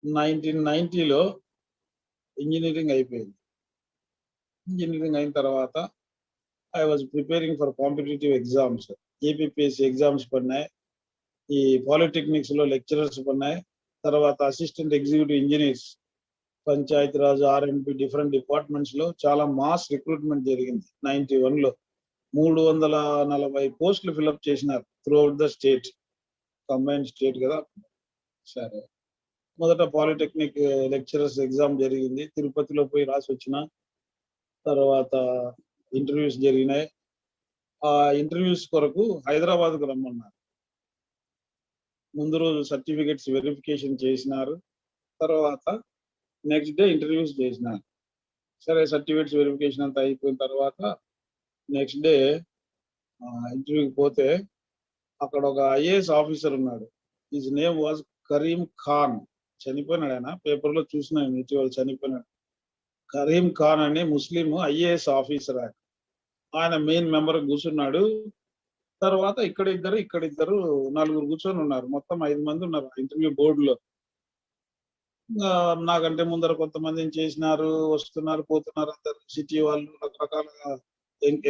1990లో engineering అయిపోయింది. Engineering అయిన తర్వాత I was preparing for competitive exams. APPSC exams పడినాయి. ఈ పాలిటెక్నిక్స్‌లో లెక్చరర్స్ పడినాయి. తర్వాత అసిస్టెంట్ ఎగ్జిక్యూటివ్ ఇంజినీర్స్, పంచాయతీరాజ్, ఆర్‌ఎండ్‌బి డిఫరెంట్ డిపార్ట్మెంట్స్‌లో చాలా మాస్ రిక్రూట్‌మెంట్ జరిగింది 91లో. 340 పోస్టులు ఫిలప్ చేసినారు throughout the state. Combined state కదా! సరే. మొదట పాలిటెక్నిక్ లెక్చరర్స్ ఎగ్జామ్ జరిగింది. తిరుపతిలో పోయి రాసొచ్చిన. తర్వాత ఇంటర్వ్యూస్ జరిగినాయి. ఆ ఇంటర్వ్యూస్ కొరకు హైదరాబాద్‌కు రమ్మన్నారు. ముందు రోజు సర్టిఫికేట్స్ వెరిఫికేషన్ చేసినారు. తర్వాత నెక్స్ట్ డే ఇంటర్వ్యూస్ చేసినారు. సరే, సర్టిఫికేట్స్ వెరిఫికేషన్ అంతా అయిపోయిన తర్వాత నెక్స్ట్ డే ఇంటర్వ్యూకి పోతే అక్కడ ఒక ఐఏఎస్ ఆఫీసర్ ఉన్నాడు. His name was Karim Khan. చనిపోయినాడు ఆయన. పేపర్‌లో చూసినాను ఇటీవల చనిపోయినాడు. కరీం ఖాన్ అనే ముస్లిం ఐఏఎస్ ఆఫీసర్ ఆయన. ఆయన మెయిన్ మెంబర్ కూర్చున్నాడు. తర్వాత ఇక్కడిద్దరు నలుగురు కూర్చొని ఉన్నారు. మొత్తం 5 మంది ఉన్నారు ఇంటర్వ్యూ బోర్డులో. నాకంటే ముందర కొంతమందిని చేసినారు, వస్తున్నారు, పోతున్నారు అందరు సిటీ వాళ్ళు రకరకాలుగా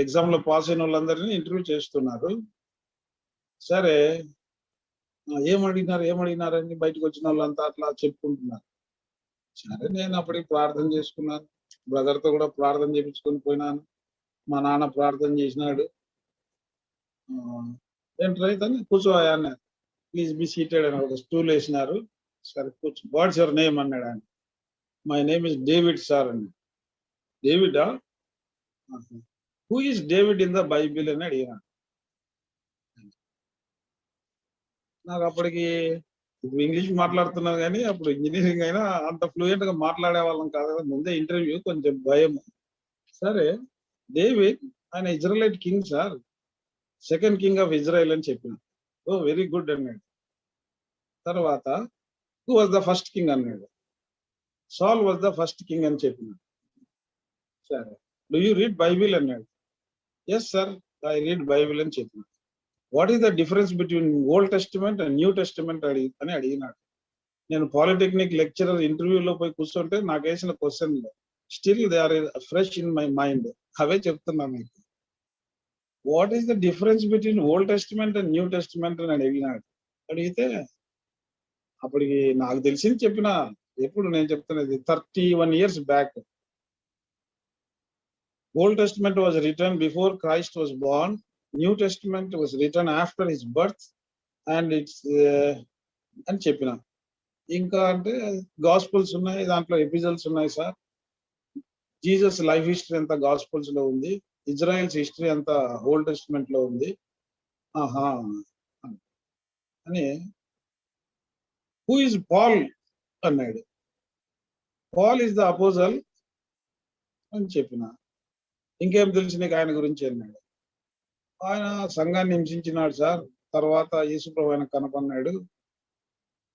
ఎగ్జామ్‌లో పాస్ అయిన వాళ్ళందరినీ ఇంటర్వ్యూ చేస్తున్నారు. సరే, ఏమడిగినారని బయటకు వచ్చిన వాళ్ళంతా అట్లా చెప్పుకుంటున్నారు. సరే, నేను అప్పటికి ప్రార్థన చేసుకున్నాను. బ్రదర్‌తో కూడా ప్రార్థన చేపించుకొని పోయినాను. మా నాన్న ప్రార్థన చేసినాడు. ఏంట్రైతని కూర్చోవయ్యా అన్నారు. ప్లీజ్ బి సీటెడ్ అని ఒక స్టూల్ వేసినారు. సరే కూర్చో. వాట్స్ యువర్ నేమ్ అన్నాడు ఆయన. My name is David sir అన్నాడు. డేవిడా? Who is David in the Bible అని అడిగినాడు. నాకు అప్పటికి ఇప్పుడు ఇంగ్లీష్ మాట్లాడుతున్నాను కానీ అప్పుడు ఇంజనీరింగ్ అయినా అంత ఫ్లూయెంట్ గా మాట్లాడే వాళ్ళం కాదు కదా. ముందే ఇంటర్వ్యూ కొంచెం భయం. సరే, డేవిడ్ ఆయన Israelite king sir, second king of Israel అని చెప్పిన. ఓ వెరీ గుడ్ అన్నాడు. తర్వాత who was the first king అన్నాడు. Saul was the first king అని చెప్పిన. సరే, డూ యూ రీడ్ బైబిల్ అన్నాడు. Yes sir, I read Bible అని చెప్పిన. What is the difference between Old Testament and New Testament అని అడిగినాడు. నేను పాలిటెక్నిక్ లెక్చరర్ ఇంటర్వ్యూలో పోయి కూర్చుంటే నాకు వేసిన question still they are fresh in my mind. అవే చెప్తున్నా మీకు. What is the difference between Old Testament and New Testament అని అడిగినాడు. అడిగితే అప్పటికి నాకు తెలిసింది చెప్పిన. ఎప్పుడు నేను చెప్తున్నది 31 years back. Old testament was return before Christ was Born. New testament was return after his birth and it's అని చెప్పిన. ఇంకా అంటే గాస్పుల్స్ ఉన్నాయి, దాంట్లో ఎపిజల్స్ ఉన్నాయి సార్. జీసస్ లైఫ్ హిస్టరీ అంతా గాస్పుల్స్ లో ఉంది. ఇజ్రాయెల్స్ హిస్టరీ అంతా ఓల్డ్ టెస్టిమెంట్ లో ఉంది. ఆహా అని. హూ ఇస్ పాల్ అన్నాడు. పాల్ ఇస్ ద అపోజల్ అని చెప్పిన. ఇంకేం తెలుసు నీకు ఆయన గురించి అన్నాడు. ఆయన సంఘాన్ని హింసించినాడు సార్. తర్వాత యేసుప్రభు ఆయన కనపన్నాడు.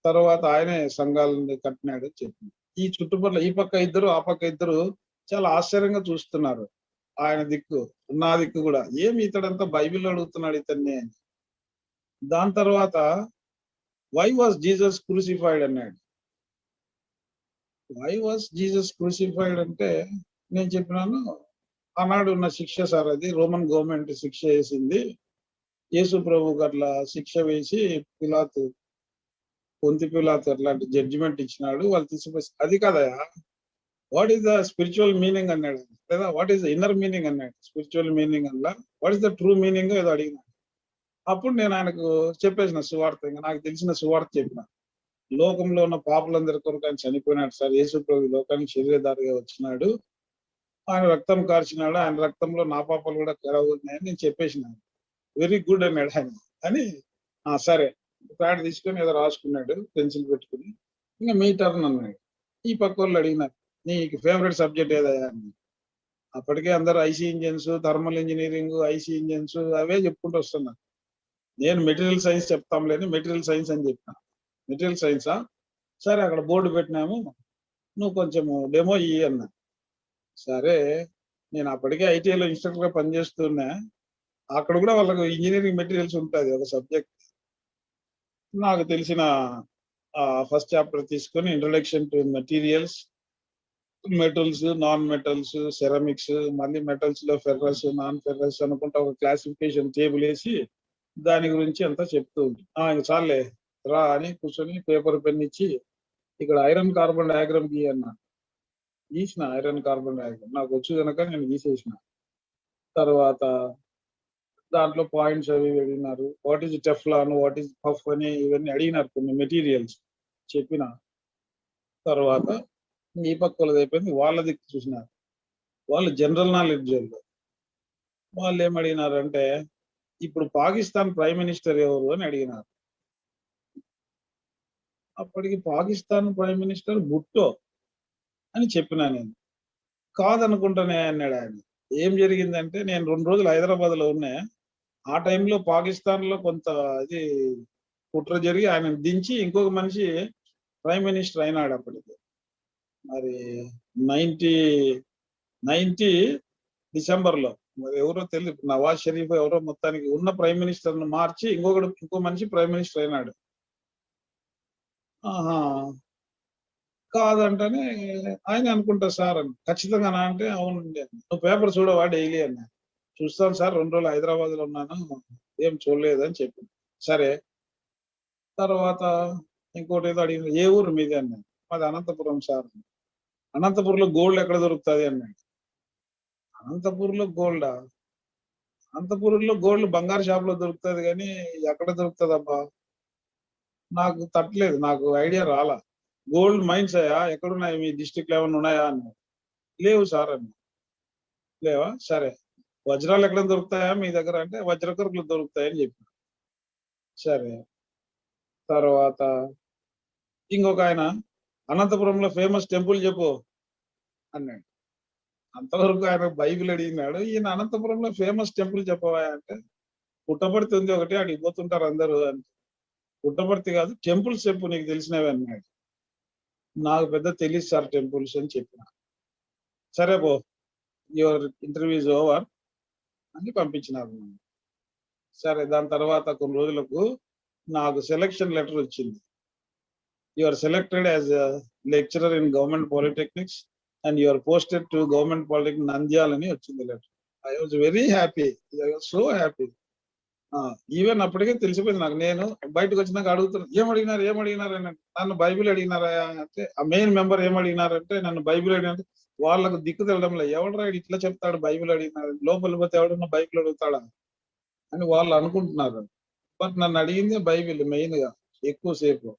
తర్వాత ఆయనే సంఘాలని కట్టినాడు చెప్పింది. ఈ చుట్టుపక్కల ఈ పక్క ఇద్దరు, ఆ పక్క ఇద్దరు చాలా ఆశ్చర్యంగా చూస్తున్నారు. ఆయన దిక్కు, నా దిక్కు కూడా. ఏమి ఇతడంతా బైబిల్ అడుగుతున్నాడు ఇతన్ని. దాని తర్వాత వై వాజ్ జీసస్ క్రూసిఫైడ్ అన్నాడు. వై వాజ్ జీసస్ క్రూసిఫైడ్ అంటే నేను చెప్పినాను, ఆనాడు ఉన్న శిక్ష సార్ అది. రోమన్ గవర్నమెంట్ శిక్ష వేసింది. యేసు ప్రభుకి అట్లా శిక్ష వేసి పొంతి పిలాతు అట్లాంటి జడ్జిమెంట్ ఇచ్చినాడు. వాళ్ళు తీసుకుపోయి అది కాదయా, what is the spiritual meaning అన్నాడు. లేదా what is the inner meaning అన్నాడు. స్పిరిచువల్ మీనింగ్ అన్నా what is the true meaning ఏదో అడిగినాడు. అప్పుడు నేను ఆయనకు చెప్పేసిన సువార్త. ఇంకా నాకు తెలిసిన సువార్త చెప్పిన. లోకంలో ఉన్న పాపులందరి కొరకు ఆయన చనిపోయినాడు సార్. యేసు ప్రభు లోకానికి శరీరధారిగా వచ్చినాడు. ఆయన రక్తం కార్చినాడు. ఆయన రక్తంలో నా పాపాలు కూడా కరవుతున్నాయని నేను చెప్పేసినాను. వెరీ గుడ్ అన్నాడు ఆయన. అని సరే ప్యాడ్ తీసుకొని ఏదో రాసుకున్నాడు పెన్సిల్ పెట్టుకుని. ఇంకా మీ టర్న్ అన్నాడు. ఈ పక్క వాళ్ళు అడిగినారు, నీకు ఫేవరెట్ సబ్జెక్ట్ ఏదయ్యా అని. అప్పటికే అందరూ IC engines, thermal engineering, IC engines అవే చెప్పుకుంటూ వస్తున్నారు. నేను మెటీరియల్ సైన్స్ చెప్తాంలేని మెటీరియల్ సైన్స్ అని చెప్పిన. మెటీరియల్ సైన్సా? సరే, అక్కడ బోర్డు పెట్టినాము, నువ్వు కొంచెం డెమో ఇయ్యి అన్నా. సరే, నేను అప్పటికే ఐటీఐలో ఇన్స్ట్రక్టర్ గా పనిచేస్తున్నా. అక్కడ కూడా వాళ్ళకు ఇంజనీరింగ్ మెటీరియల్స్ ఉంటుంది ఒక సబ్జెక్ట్. నాకు తెలిసిన ఫస్ట్ చాప్టర్ తీసుకొని introduction to materials, metals, non metals, ceramics, మళ్ళీ మెటల్స్ లో ఫెర్రస్, నాన్ ఫెర్రస్ అనుకుంటా ఒక క్లాసిఫికేషన్ టేబుల్ వేసి దాని గురించి అంతా చెప్తూ ఉంది. ఇంక చాలే రా అని కూర్చొని పేపర్ పెన్ ఇచ్చి ఇక్కడ ఐరన్ కార్బన్ డయాగ్రామ్ గీయన్నా. గీసిన ఐరన్ కార్బన్ డయాగ్రామ్ నాకు వచ్చు కనుక నేను గీసేసిన. తర్వాత దాంట్లో పాయింట్స్ అవి అడిగినారు. What is Teflon, what is puff అని ఇవన్నీ అడిగినారు కొన్ని మెటీరియల్స్ చెప్పిన. తర్వాత ఈ పక్క వాళ్ళది అయిపోయింది, వాళ్ళది చూసినారు. వాళ్ళు జనరల్ నాలెడ్జ్ వాళ్ళు ఏమడిగినారంటే ఇప్పుడు పాకిస్తాన్ ప్రైమ్ మినిస్టర్ ఎవరు అని అడిగినారు. అప్పటికి పాకిస్తాన్ ప్రైమ్ మినిస్టర్ భుట్టో అని చెప్పినా నేను. కాదనుకుంటానే అన్నాడు ఆయన. ఏం జరిగిందంటే నేను 2 రోజులు హైదరాబాద్ లో ఉన్నా. ఆ టైంలో పాకిస్తాన్ లో కొంత ఇది కుట్ర జరిగి ఆయన దించి ఇంకొక మనిషి ప్రైమ్ మినిస్టర్ అయినాడు అప్పటికి. మరి 90 డిసెంబర్ లో మరి ఎవరో తెలియదు, నవాజ్ షరీఫ్ ఎవరో మొత్తానికి ఉన్న ప్రైమ్ మినిస్టర్ ను మార్చి ఇంకో మనిషి ప్రైమ్ మినిస్టర్ అయినాడు. ఆహా కాదంటేనే ఆయన అనుకుంటా సార్ అని. ఖచ్చితంగా అంటే అవునండి అని. నువ్వు పేపర్ చూడవా డైలీ అన్నా. చూస్తాను సార్ 2 రోజులు హైదరాబాద్ లో ఉన్నాను, ఏం చూడలేదు అని చెప్పి. సరే తర్వాత ఇంకోటి ఏదో అడిగింది, ఏ ఊరు మీది అన్నాడు. మాది అనంతపురం సార్. అనంతపురంలో గోల్డ్ ఎక్కడ దొరుకుతుంది అన్నాడు. అనంతపురంలో గోల్డా? అనంతపురంలో గోల్డ్ బంగారు షాప్ లో దొరుకుతుంది కానీ ఎక్కడ దొరుకుతుంది అబ్బా, నాకు తట్టలేదు, నాకు ఐడియా రాలా. గోల్డ్ మైన్స్ అయ్యా ఎక్కడున్నాయి మీ డిస్ట్రిక్ట్ ఏమైనా ఉన్నాయా అన్నాడు. లేవు సార్ అన్న. లేవా, సరే వజ్రాలు ఎక్కడ దొరుకుతాయా మీ దగ్గర అంటే వజ్రకరుకులు దొరుకుతాయని చెప్పి. సరే తర్వాత ఇంకొక ఆయన అనంతపురంలో ఫేమస్ టెంపుల్ చెప్పు అన్నాడు. అంతవరకు ఆయన బైబిల్ అడిగినాడు, ఈయన అనంతపురంలో ఫేమస్ టెంపుల్ చెప్పవా అంటే పుట్టపర్తి ఉంది ఒకటి, అడిగి పోతుంటారు అందరూ అని. పుట్టపర్తి కాదు, టెంపుల్స్ చెప్పు నీకు తెలిసినవి అన్నాడు. నాకు పెద్ద తెలియదు సార్ టెంపుల్స్ అని చెప్పిన. సరే పో, యువర్ ఇంటర్వ్యూ ఇస్ ఓవర్ అని పంపించినారు. సరే దాని తర్వాత కొన్ని రోజులకు నాకు సెలక్షన్ లెటర్ వచ్చింది. You are selected as lecturer in government polytechnics and you are posted to government polytechnic Nandyal అని వచ్చింది letter. I was very happy, I was so happy. Even అప్పటికే తెలిసిపోయింది నాకు. నేను బయటకు వచ్చినాక అడుగుతున్నాను, ఏమడిగినారు అని. నన్ను బైబిల్ అడిగినారా అంటే ఆ మెయిన్ మెంబర్ ఏమడిగినారంటే నన్ను బైబిల్ అడిగినట్టు. వాళ్ళకు దిక్కు తెలడంలో ఎవడరా ఇట్లా చెప్తాడు బైబిల్ అడిగినారు, లోపల పోతే ఎవడన్నా బైబిల్ అడుగుతాడా అని వాళ్ళు అనుకుంటున్నారు. బట్ నన్ను అడిగింది బైబిల్ మెయిన్ గా ఎక్కువసేపు.